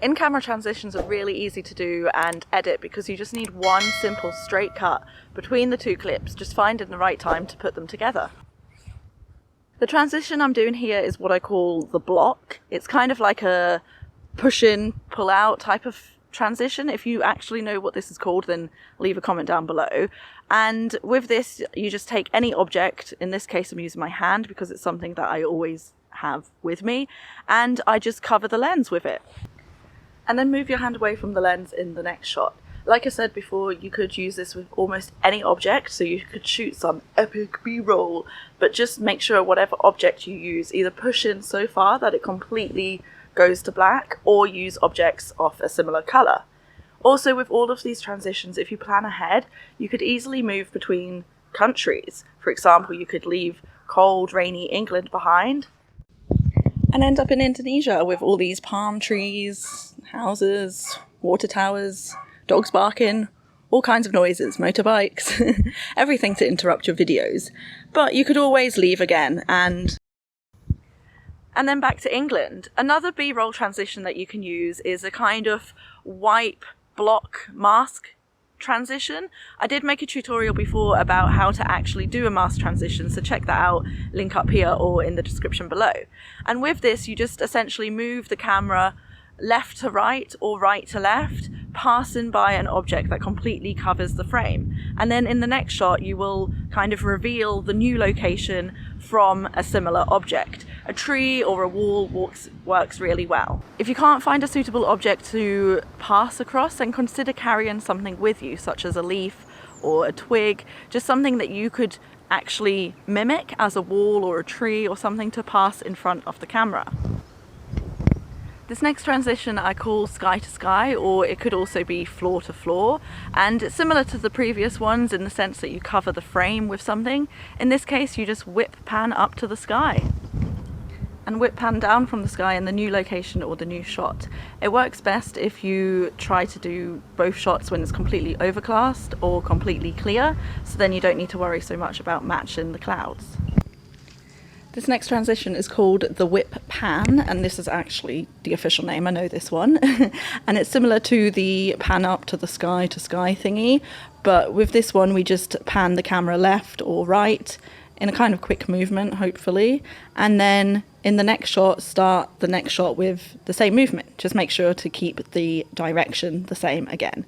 In-camera transitions are really easy to do and edit because you just need one simple straight cut between the two clips, just finding the right time to put them together. The transition I'm doing here is what I call the block. It's kind of like a push in, pull out type of transition. If you actually know what this is called, then leave a comment down below. And with this, you just take any object. In this case, I'm using my hand because it's something that I always have with me, and I just cover the lens with it. And then move your hand away from the lens in the next shot. Like I said before, you could use this with almost any object, so you could shoot some epic B-roll, but just make sure whatever object you use, either push in so far that it completely goes to black, or use objects of a similar color. Also, with all of these transitions, if you plan ahead, you could easily move between countries. For example, you could leave cold, rainy England behind and end up in Indonesia with all these palm trees, houses, water towers, dogs barking, all kinds of noises, motorbikes, everything to interrupt your videos. But you could always leave again and then back to England. Another B-roll transition that you can use is a kind of wipe block mask transition. I did make a tutorial before about how to actually do a mask transition, so check that out, link up here or in the description below. And with this, you just essentially move the camera left to right or right to left, passing by an object that completely covers the frame. And then in the next shot, you will kind of reveal the new location from a similar object. A tree or a wall works really well. If you can't find a suitable object to pass across, then consider carrying something with you, such as a leaf or a twig, just something that you could actually mimic as a wall or a tree or something to pass in front of the camera. This next transition I call sky to sky, or it could also be floor to floor, and it's similar to the previous ones in the sense that you cover the frame with something. In this case, you just whip pan up to the sky and whip pan down from the sky in the new location or the new shot. It works best if you try to do both shots when it's completely overcast or completely clear, so then you don't need to worry so much about matching the clouds. This next transition is called the whip pan, and this is actually the official name, I know this one. And it's similar to the pan up to the sky thingy, but with this one we just pan the camera left or right in a kind of quick movement, hopefully, and then in the next shot start the next shot with the same movement. Just make sure to keep the direction the same again.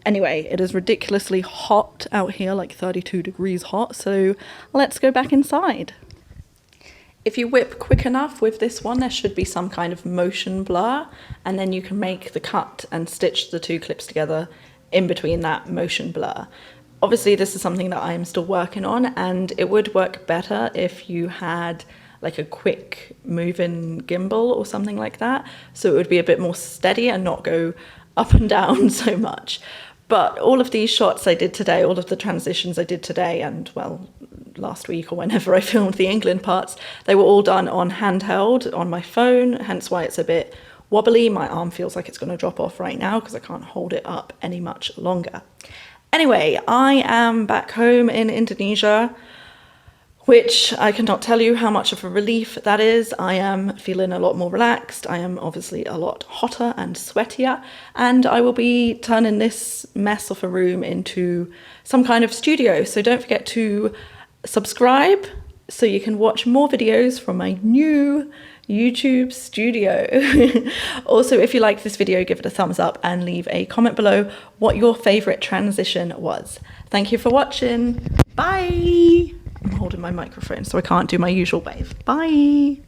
Anyway, it is ridiculously hot out here, like 32 degrees hot, so let's go back inside. If you whip quick enough with this one, there should be some kind of motion blur, and then you can make the cut and stitch the two clips together in between that motion blur. Obviously, this is something that I am still working on, and it would work better if you had like a quick moving gimbal or something like that, so it would be a bit more steady and not go up and down so much. But all of these shots I did today, all of the transitions I did today, and well, last week or whenever I filmed the England parts, they were all done on handheld on my phone, hence why it's a bit wobbly. My arm feels like it's going to drop off right now because I can't hold it up any much longer. Anyway, I am back home in Indonesia, which I cannot tell you how much of a relief that is. I am feeling a lot more relaxed. I am obviously a lot hotter and sweatier, and I will be turning this mess of a room into some kind of studio. So don't forget to subscribe so you can watch more videos from my new YouTube studio. Also, if you like this video, give it a thumbs up and leave a comment below what your favorite transition was. Thank you for watching. Bye. I'm holding my microphone so I can't do my usual wave. Bye.